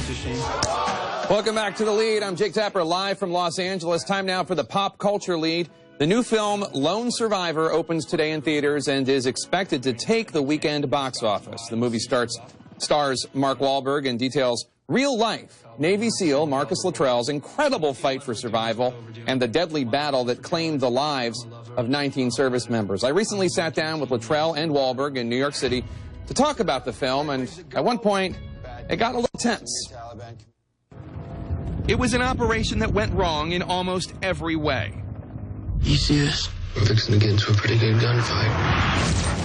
a shame. Welcome back to The Lead. I'm Jake Tapper, live from Los Angeles. Time now for the pop culture lead. The new film, Lone Survivor, opens today in theaters and is expected to take the weekend box office. The movie stars Mark Wahlberg and details real-life Navy SEAL Marcus Luttrell's incredible fight for survival and the deadly battle that claimed the lives of 19 service members. I recently sat down with Luttrell and Wahlberg in New York City to talk about the film, and at one point, it got a little tense. It was an operation that went wrong in almost every way. You see this? We're fixing to get into a pretty good gunfight.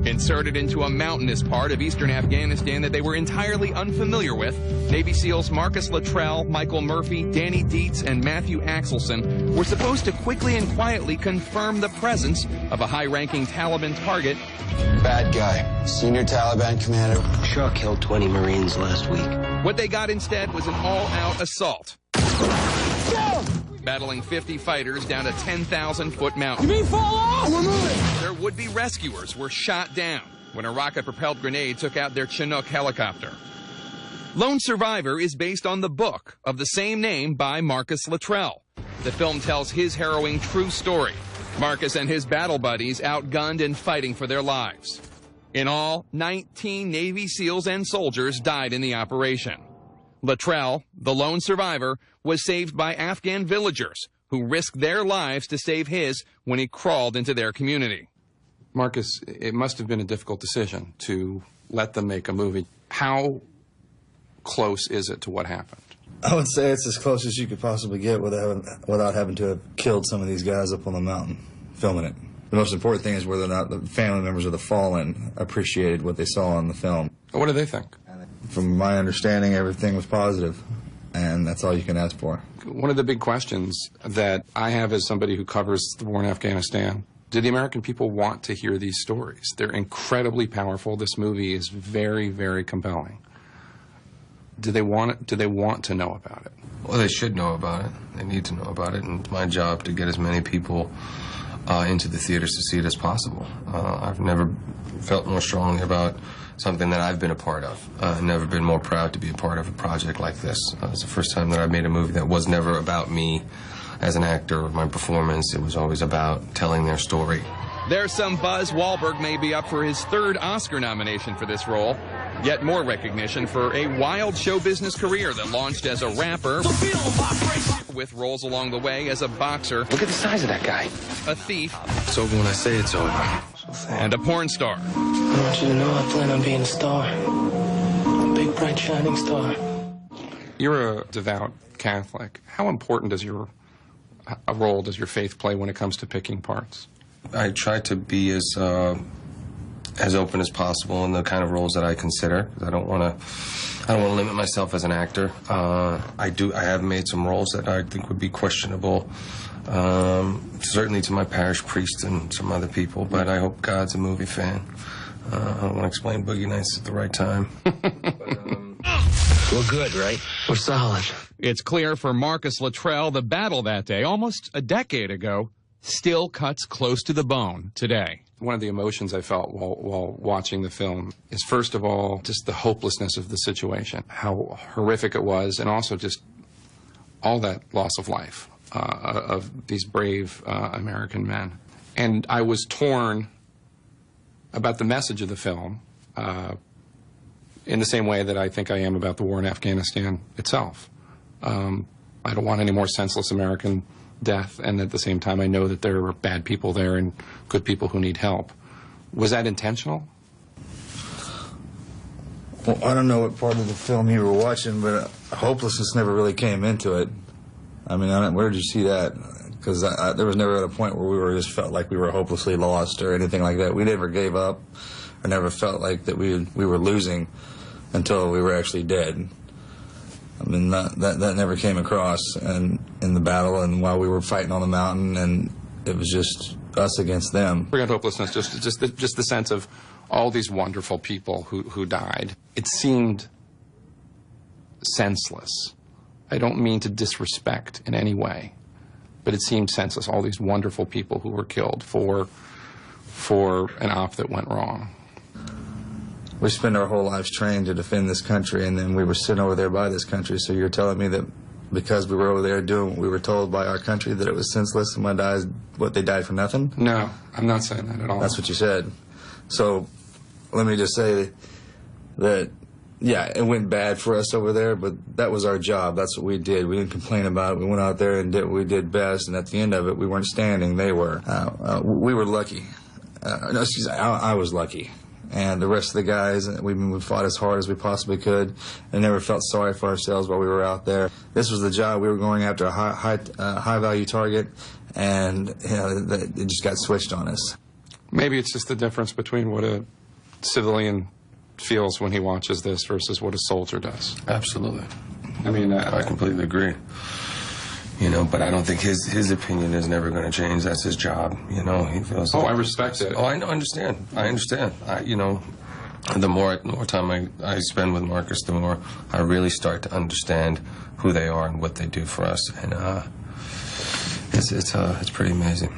Inserted into a mountainous part of eastern Afghanistan that they were entirely unfamiliar with, Navy SEALs Marcus Luttrell, Michael Murphy, Danny Dietz, and Matthew Axelson were supposed to quickly and quietly confirm the presence of a high-ranking Taliban target. Bad guy. Senior Taliban commander. Shaw killed 20 Marines last week. What they got instead was an all-out assault. Battling 50 fighters down a 10,000-foot mountain. You mean fall off? We're moving. Their would-be rescuers were shot down when a rocket-propelled grenade took out their Chinook helicopter. Lone Survivor is based on the book of the same name by Marcus Luttrell. The film tells his harrowing true story. Marcus and his battle buddies outgunned and fighting for their lives. In all, 19 Navy SEALs and soldiers died in the operation. Luttrell, the lone survivor, was saved by Afghan villagers who risked their lives to save his when he crawled into their community. Marcus, it must have been a difficult decision to let them make a movie. How close is it to what happened? I would say it's as close as you could possibly get without having to have killed some of these guys up on the mountain filming it. The most important thing is whether or not the family members of the fallen appreciated what they saw in the film. What do they think? From my understanding, everything was positive, and that's all you can ask for. One of the big questions that I have as somebody who covers the war in Afghanistan, do the American people want to hear these stories? They're incredibly powerful. This movie is very, very compelling. Do they want to know about it? Well, they should know about it. They need to know about it, and it's my job to get as many people into the theaters to see it as possible. I've never felt more strongly about something that I've been a part of. I've never been more proud to be a part of a project like this. It's the first time that I made a movie that was never about me as an actor or my performance. It was always about telling their story. There's some buzz Wahlberg may be up for his third Oscar nomination for this role. Yet more recognition for a wild show business career that launched as a rapper, with roles along the way as a boxer. Look at the size of that guy. A thief. It's over when I say it's over. And a porn star. I want you to know I plan on being a star. A big, bright, shining star. You're a devout Catholic. How important does a role does your faith play when it comes to picking parts? I try to be as open as possible in the kind of roles that I consider. I don't want to limit myself as an actor. I have made some roles that I think would be questionable, certainly to my parish priest and some other people, but I hope God's a movie fan. I don't want to explain Boogie Nights at the right time. We're good, right? We're solid. It's clear for Marcus Luttrell the battle that day, almost a decade ago, still cuts close to the bone today. One of the emotions I felt while watching the film is, first of all, just the hopelessness of the situation, how horrific it was, and also just all that loss of life of these brave American men. And I was torn about the message of the film in the same way that I think I am about the war in Afghanistan itself. I don't want any more senseless American death, and at the same time I know that there are bad people there and good people who need help. Was that intentional? Well, I don't know what part of the film you were watching, but hopelessness never really came into it. I mean, where did you see that? Because there was never at a point where we just felt like we were hopelessly lost or anything like that. We never gave up or never felt like that we were losing until we were actually dead. I mean, that never came across in the battle and while we were fighting on the mountain, and it was just us against them. Forget hopelessness, just the sense of all these wonderful people who died. It seemed senseless. I don't mean to disrespect in any way, but it seemed senseless, all these wonderful people who were killed for an op that went wrong. we spend our whole lives trained to defend this country, and then we were sent over there by this country. So you're telling me that because we were over there doing what we were told by our country that it was senseless and they died for nothing? No, I'm not saying that at all. That's what you said. So let me just say that, yeah, it went bad for us over there, but that was our job. That's what we did. We didn't complain about it. We went out there and did what we did best, and at the end of it, we weren't standing. They were. We were lucky. No, excuse me, I was lucky. And the rest of the guys, we fought as hard as we possibly could and never felt sorry for ourselves while we were out there. This was the job. We were going after a high-value target, and it just got switched on us. Maybe it's just the difference between what a civilian feels when he watches this versus what a soldier does. Absolutely. I mean, I completely agree. You know, but I don't think his opinion is never going to change. That's his job. You know, he feels. Oh, I respect it. Oh, I understand. I understand. You know, the more time I spend with Marcus, the more I really start to understand who they are and what they do for us, and it's pretty amazing.